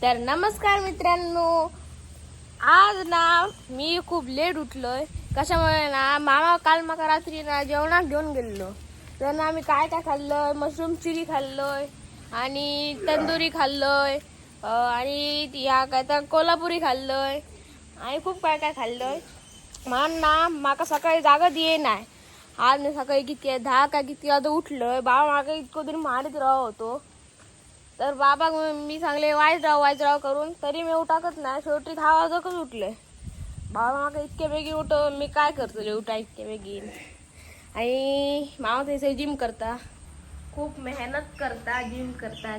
तर नमस्कार मित्रांनो, आज ना मी खूप लेट उठलोय. कशामुळे ना मामा काल माका रात्री ना जेवणात घेऊन गेलेलो. तर ना आम्ही काय काय खाल्लोय, मशरूम चिली खाल्लोय आणि तंदुरी खाल्लोय आणि या काय तर कोल्हापुरी खाल्लोय आणि खूप काय काय खाल्लोय. म्हणून ना माका सकाळी जागा दिये नाही. आज मी सकाळी किती 10 का किती वाजता उठलोय. बाबा माका इतकं तरी मारित राह होतो. तर बाबा मी सांगले वायच राव करून तरी मी उठाकच नाही. शेवटी 10 वाजताच उठले. बाबा माका इतके बेगीन उठव मी काय करतले उठा इतके बेगीन. आणि मामा थंयसर जिम करता, खूप मेहनत करता जिम करता.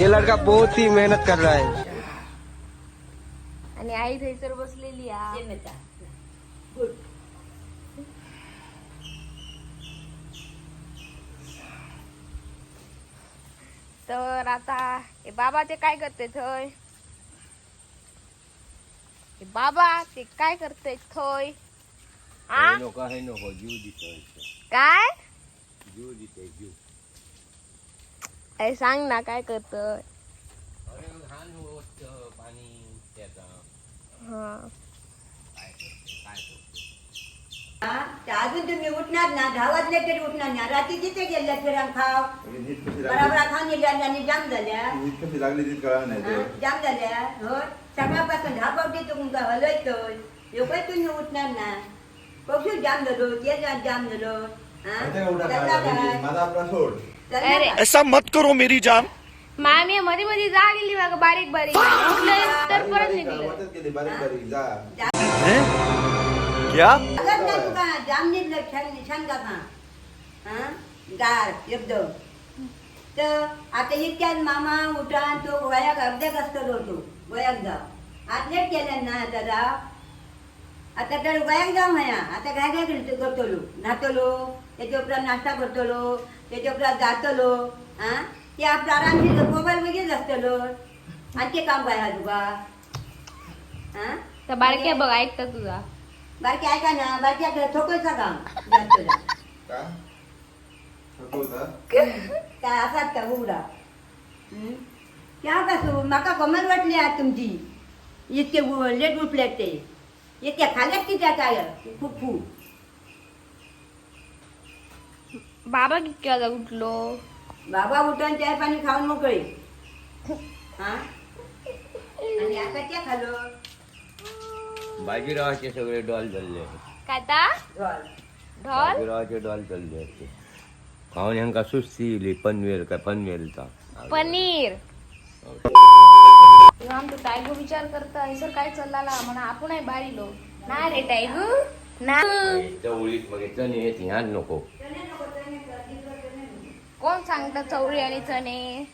ये लड़का बहुत ही मेहनत कर रहा है. आणि आई थंयसर बसलेली आहे. तर आता हे बाबा ते काय करते थय, बाबा ते काय करते थय नको जीव दितोय. काय जीव दितोय जीव. अरे सांग ना काय करतोय. अरे घाण होत पाणी त्याचा. हा अजून तुम्ही उठणार ना 10 वाजले तरी उठणार ना. रात्री जिथे गेल्या फिरांग खाव बराबर खाऊन गेल्या आणि जाम झाल्या. जाम झाल्या हो. सकाळपासून 10 पावटी तुमका हलवतोय. लोकही तुम्ही उठणार ना. पक्षी जाम झालो ते जाम झालो. अरे ऐसा मत करो मेरी जान. मामी मध्ये मध्ये जा गेली बघा बारीक बारीक उठलं तर परत निघलं. क्या जाम निघलं छान का गार एकदम. तर आता इतक्यात मामा उठा तो वयाक अर्ध्याक असतो तो वयाक जा आज लेट केल्या ना दादा. आता तर वयाक जाऊ माया आता काय काय करतलो न्हातलो त्याच्या उपरांत नाश्ता करतलो त्याच्या उपरांत जातलो. ते आपला आरामशीर मोबाईल वगैरेच असतलो आणि ते काम काय तुका तर बारक्या बघ ऐकता तुझा बारकी ऐका ना बारक्या थोकयचा काम काय असाच का उघडा त्या कसू माका कमाल वाटली आज तुमची इतके लेट उठले ते इतक्या खाल्यात की त्या काय खूप खूप. बाबा किती वाजता उठलो. बाबा उठून चाय पाणी खाऊन मोकळे. आणि आता त्या खालो बाजीरावाचे सगळे डॉल चालले. काय ता ढोल. ढोल बाजीरावाचे डॉल चालले असते. खाऊन ह्यांका सुस्ती येली पनवेलचा पनीर. आमचं टायगू विचार करता सर काय चालला म्हणा आपण बारीलो नाही रे टायगू ना. चवळीत मग चणे येते ह्यात नको. कोण सांगता चवळी आणि चणे.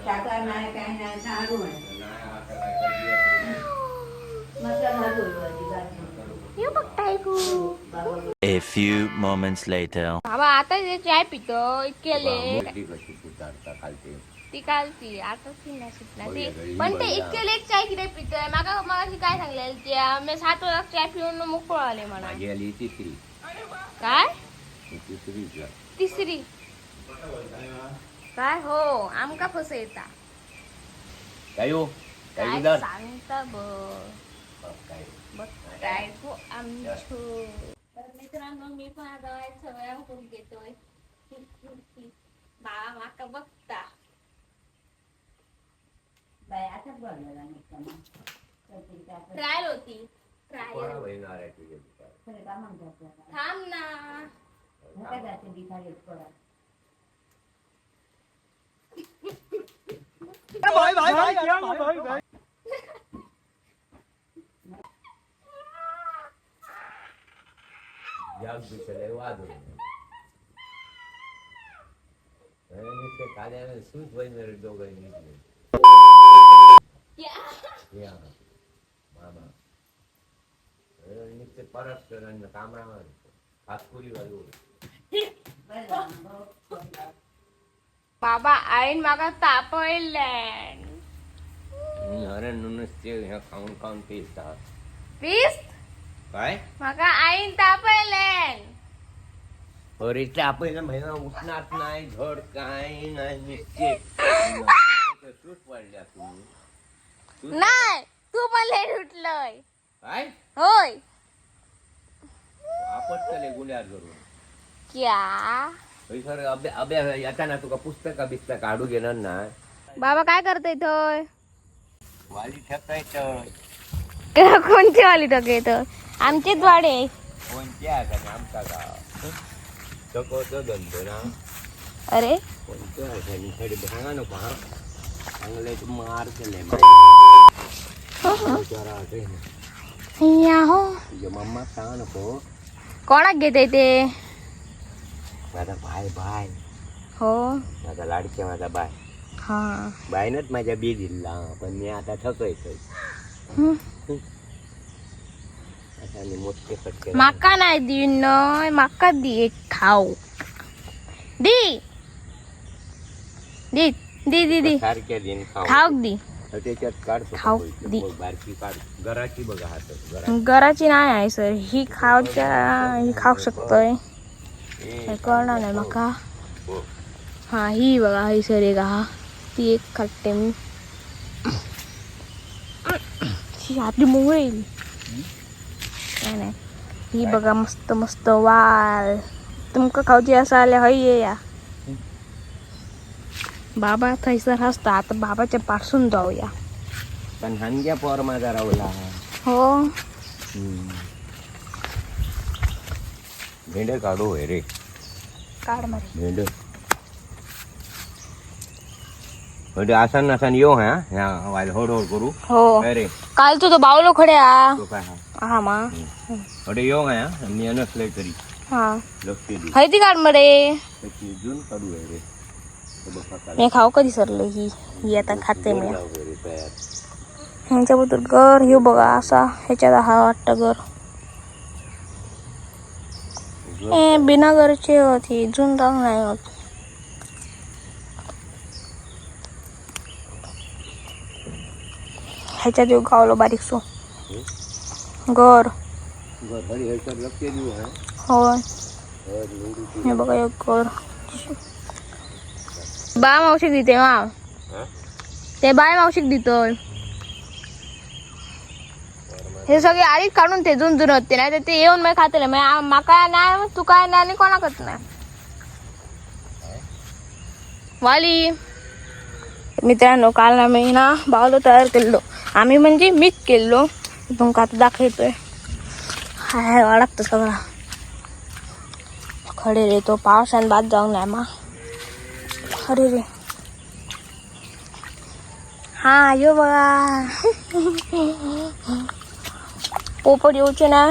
शाकाहार नाही काय नाही झाडू आहे मसाला झाडू ये बघ टायगू. A few moments later. बाबा आता जे चाय पितो इतके लेट. मोठी कशी सुतारता खालते. ती कालची आता ती नाही सुटणार ती. पण ते इतके लेट चाय किती पितोय. मागा मगाशी काय सांगलेलं त्या मी 7 वाजता चाय पिऊन मोकळं आले म्हणा. माझी आली तिसरी. काय तिसरीच तिसरी काय हो आमका फस येता काय हो काय काय सांगता काय बघ काय गो आमचो. तर मित्रांनो मी पण आता सवया करून घेतोय. बाबा माका बघता बाय आताच बोलला ट्रायल होती ट्रायल. बहिणार आहे तुझे का म्हणतात थांब ना. नका जाते दिखायला थोडा. जग बिचले वाजून काल्याने सूट बहिणार दोघं निघले. मामा निघते परत कामरावर हातपुरी वाजवून. बाबा आईन मागा तापवलंय. अरे नुसते ह्या खाऊन खाऊन पेसतात. पीस काय माका आईन तापवलंय. अरे ते आपण महिना उठणार नाही झड काय नाही निश्चित सूट पडल्या तू नाही तू पण लेट उठलोय काय होय आपटले गुन्ह्यार करून क्या सर अभ्यास येताना तुका पुस्तक काढू घेणार ना बाबा काय करतोय थोय वाली ठेकायचं कोणती वाली टके तर आमचीच वाडे कोणत्या आणि आमचा का चकोचं धंदो ना अरे कोणत्या थोडी सांगा नको हा चांगले मार केले हो तुझ्या मम्मा सांगा नको कोणाक घेते ते माझा बाय हो माझा लाडके माझा बाय हा बायनच माझ्या बी दिला पण मी आता थकयचोय आता मी मोठे फटके माका नाही दी नय माका दी एक खाऊ दी दी दी दी दी सारख्या दिन खाऊक दी त्याच्यात काढतो खाऊ पैसे. दे. मग बारकी काढ घराची बघा हात घराची नाही आहे सर ही ही खाऊ शकतोय हे कळणार नाही माका हो हा ही बघा ही सर एक हा ती एक खाते मी ही आपली मोहळ येईल नाही नाही ही बघा मस्त मस्त वाल तुमका खाऊची असं आल्या हय ये या बाबा थैसर असता आता बाबाच्या पासून जाऊया पण हानग्या पोर माझा रावला हो भेंड काढू होय रे काढ मारे भेंड म्हणजे आसान आसान येऊ हा वाईल होड करू हो काय रे काल तो बावलो खड्या तो काय हा हा मा अरे येऊ हा मी नसले तरी हा लक्ष दे हय ती काढ मरे त्याची जून काढू आहे रे मी खाऊ कधी सरलो ही आता खाते मी तयार ह्यांच्याबद्दल घर हे बघा असा ह्याच्यात हा वाटतं घर बिना घरची होती जून रांग नाही होत ह्याच्यात येऊ गावलो बारीक सो घर लक्ष देऊ हा होय हे बघा एक घर बाय मावशीक देते मा ते बाय मावशीक देतोय हे सगळे आधीच काढून ते जुन होते नाही तर ते येऊन मी खाते माका नाही तू काय नाही आणि कोणाकच नाही वाली मित्रांनो काल आम्ही ना बावलो तयार केलो आम्ही म्हणजे मीच केलो तुमका आता दाखवतोय हाय वाढत सगळा खडे रे तो पावसान बाद जाऊन नाही मा अरे रे हा यो बघा पोपट येऊचे ना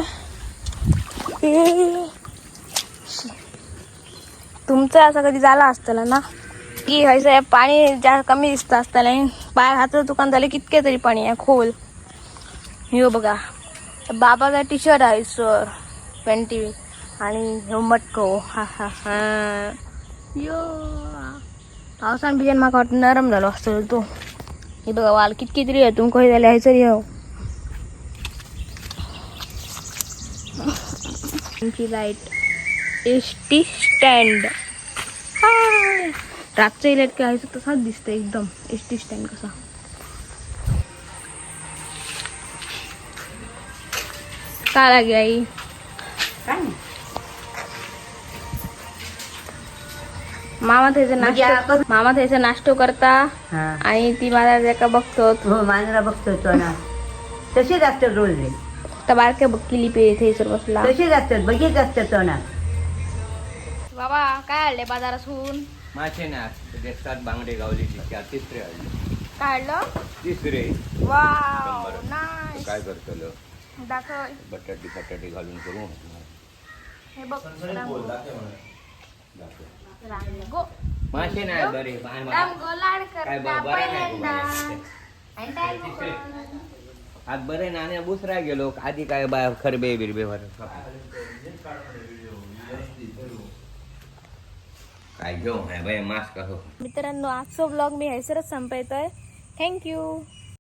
तुमचं असं कधी झालं असतं ना की व्हायचं पाणी जास्त कमी दिसतं असतं बाहेर हाताचं दुकान झालं कितके तरी पाणी आहे खोल यो बघा बाबाचा टी शर्ट आहे सर पॅन्टी आणि ह्यो मटको हा हा हा यो पावसान बिजन म्हाका वाटतं नरम झालो असतो तो हे बघा वाल कितकी तरी आहे तुमका झाले आहे सर हो तुमची लाईट ST स्टँड रातचं इलेक्ट काय तसाच दिसतं एकदम ST स्टँड कसा का लागे आई काय नाही मामा त्याचा नाश्तो करता हा आणि ती मला एका बघतो हो मांजरा बघतो तो ना तसेच असतात रोज रे तर बारक्या बघितली पे थेसर बसला तसेच असतात बघीच असतात तो ना बाबा काय आणले बाजारातून मासे ना देशात बांगडे गावली तिसरे आले काढलं तिसरे वाव शंभर. नाईस काय करतलो दाखव बटाटी घालून करू हे बघ रांगो मासे नाही बरे रांगो लाड काय करता बरं नाही पहिल्यांदा आणि काय तिसरे. आज बरे नाण्या बुसरा गेलो आधी काय बा खरबे बिरबे काय घेऊ बाय मास्क मित्रांनो आजचा ब्लॉग मी हैसरच संपवतोय थँक्यू